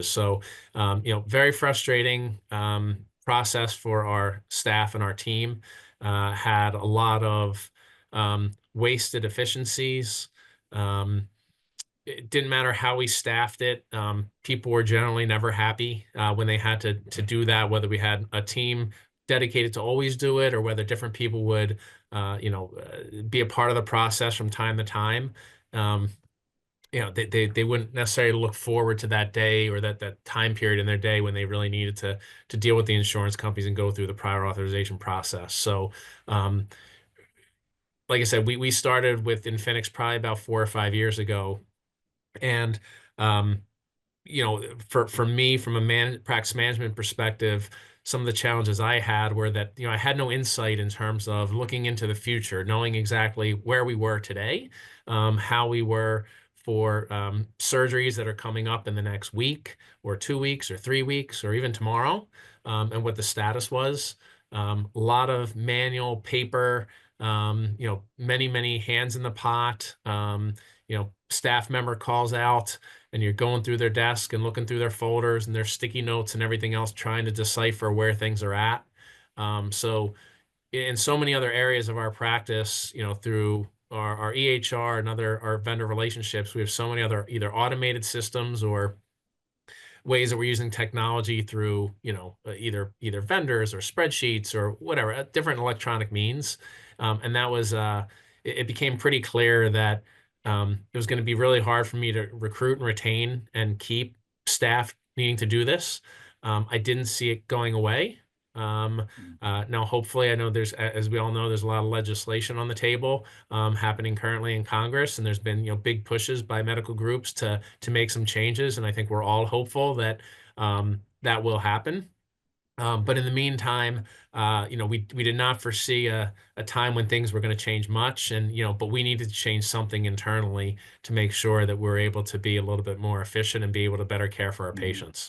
So, very frustrating process for our staff and our team. Had a lot of wasted efficiencies. Um, it didn't matter how we staffed it. People were generally never happy when they had to do that, whether we had a team dedicated to always do it or whether different people would, be a part of the process from time to time. Um, they wouldn't necessarily look forward to that day or that time period in their day when they really needed to deal with the insurance companies and go through the prior authorization process. So, um, like I said, we started with Infinix probably about 4 or 5 years ago, and um, for me, from a practice management perspective, some of the challenges I had were that, I had no insight in terms of looking into the future, knowing exactly where we were today, how we were for surgeries that are coming up in the next week or 2 weeks or 3 weeks or even tomorrow, and what the status was. A lot of manual paper, many, many hands in the pot. Staff member calls out and you're going through their desk and looking through their folders and their sticky notes and everything else, trying to decipher where things are at. So in so many other areas of our practice, through our EHR and other our vendor relationships, we have so many other either automated systems or ways that we're using technology through, either vendors or spreadsheets or whatever, different electronic means. And that was, it became pretty clear that it was going to be really hard for me to recruit and retain and keep staff needing to do this. I didn't see it going away. Um, Now, hopefully, I know as we all know, there's a lot of legislation on the table happening currently in Congress, and there's been big pushes by medical groups to make some changes, and I think we're all hopeful that that will happen. But in the meantime, we did not foresee a time when things were going to change much, and but we needed to change something internally to make sure that we're able to be a little bit more efficient and be able to better care for our Mhm. patients.